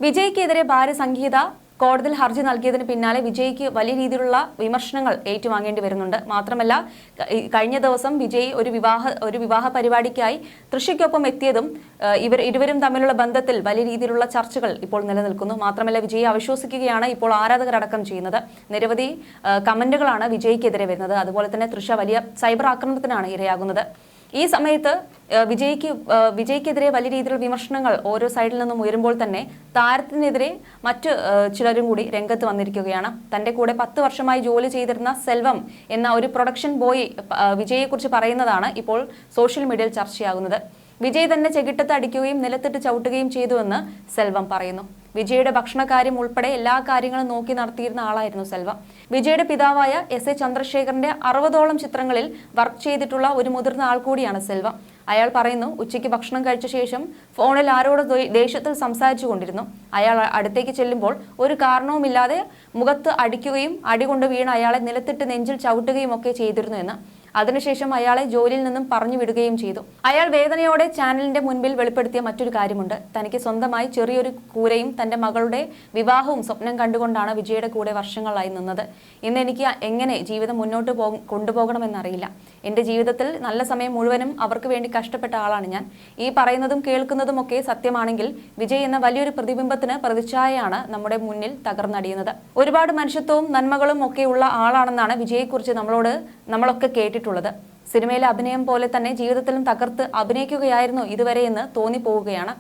വിജയ്ക്കെതിരെ ഭാര്യ സംഗീത കോടതിയിൽ ഹർജി നൽകിയതിന് പിന്നാലെ വിജയ്ക്ക് വലിയ രീതിയിലുള്ള വിമർശനങ്ങൾ ഏറ്റുവാങ്ങേണ്ടി വരുന്നുണ്ട്. മാത്രമല്ല, കഴിഞ്ഞ ദിവസം വിജയ് ഒരു വിവാഹ പരിപാടിക്കായി തൃശ്ശയ്ക്കൊപ്പം എത്തിയതും ഇരുവരും തമ്മിലുള്ള ബന്ധത്തിൽ വലിയ രീതിയിലുള്ള ചർച്ചകൾ ഇപ്പോൾ നിലനിൽക്കുന്നു. മാത്രമല്ല, വിജയെ അവിശ്വസിക്കുകയാണ് ഇപ്പോൾ ആരാധകരടക്കം ചെയ്യുന്നത്. നിരവധി കമന്റുകളാണ് വിജയ്ക്കെതിരെ വരുന്നത്. അതുപോലെ തന്നെ തൃശ്ശ വലിയ സൈബർ ആക്രമണത്തിനാണ് ഇരയാകുന്നത്. ഈ സമയത്ത് വിജയ്ക്കെതിരെ വലിയ രീതിയിലുള്ള വിമർശനങ്ങൾ ഓരോ സൈഡിൽ നിന്നും ഉയരുമ്പോൾ തന്നെ താരത്തിനെതിരെ മറ്റ് ചിലരും കൂടി രംഗത്ത് വന്നിരിക്കുകയാണ്. തന്റെ കൂടെ 10 വർഷമായി ജോലി ചെയ്തിരുന്ന സെൽവം എന്ന ഒരു പ്രൊഡക്ഷൻ ബോയ് വിജയെക്കുറിച്ച് പറയുന്നതാണ് ഇപ്പോൾ സോഷ്യൽ മീഡിയയിൽ ചർച്ചയാകുന്നത്. വിജയ് തന്നെ ചെകിട്ടത്ത് അടിക്കുകയും നിലത്തിട്ട് ചവിട്ടുകയും ചെയ്തുവെന്ന് സെൽവം പറയുന്നു. വിജയുടെ ഭക്ഷണകാര്യം ഉൾപ്പെടെ എല്ലാ കാര്യങ്ങളും നോക്കി നടത്തിയിരുന്ന ആളായിരുന്നു സെൽവം. വിജയുടെ പിതാവായ എസ് ചന്ദ്രശേഖറിന്റെ 60ഓളം ചിത്രങ്ങളിൽ വർക്ക് ചെയ്തിട്ടുള്ള ഒരു മുതിർന്ന ആൾ കൂടിയാണ് സെൽവം. അയാൾ പറയുന്നു, ഉച്ചയ്ക്ക് ഭക്ഷണം കഴിച്ച ശേഷം ഫോണിൽ ആരോട് ദേഷ്യത്തിൽ സംസാരിച്ചു കൊണ്ടിരുന്നു. അയാൾ അടുത്തേക്ക് ചെല്ലുമ്പോൾ ഒരു കാരണവുമില്ലാതെ മുഖത്ത് അടിക്കുകയും അടികൊണ്ട് വീണ് അയാളെ നിലത്തിട്ട് നെഞ്ചിൽ ചവിട്ടുകയും ഒക്കെ ചെയ്തിരുന്നു എന്ന്. അതിനുശേഷം അയാളെ ജോലിയിൽ നിന്നും പറഞ്ഞു വിടുകയും ചെയ്തു. അയാൾ വേദനയോടെ ചാനലിന്റെ മുൻപിൽ വെളിപ്പെടുത്തിയ മറ്റൊരു കാര്യമുണ്ട്. തനിക്ക് സ്വന്തമായി ചെറിയൊരു കൂരയും തന്റെ മകളുടെ വിവാഹവും സ്വപ്നം കണ്ടുകൊണ്ടാണ് വിജയുടെ കൂടെ വർഷങ്ങളായി നിന്നത്. ഇന്ന് എനിക്ക് എങ്ങനെ ജീവിതം മുന്നോട്ട് കൊണ്ടുപോകണമെന്നറിയില്ല. എന്റെ ജീവിതത്തിൽ നല്ല സമയം മുഴുവനും അവർക്ക് വേണ്ടി കഷ്ടപ്പെട്ട ആളാണ് ഞാൻ. ഈ പറയുന്നതും കേൾക്കുന്നതും ഒക്കെ സത്യമാണെങ്കിൽ വിജയ് എന്ന വലിയൊരു പ്രതിബിംബത്തിന് പ്രതിച്ഛായയാണ് നമ്മുടെ മുന്നിൽ തകർന്നടിയുന്നത്. ഒരുപാട് മനുഷ്യത്വവും നന്മകളും ഒക്കെ ഉള്ള ആളാണെന്നാണ് വിജയെക്കുറിച്ച് നമ്മളൊക്കെ കേട്ടിട്ടുള്ളത്. സിനിമയിലെ അഭിനയം പോലെ തന്നെ ജീവിതത്തിലും തകർത്ത് അഭിനയിക്കുകയായിരുന്നു ഇതുവരെ എന്ന് തോന്നിപ്പോവുകയാണ്.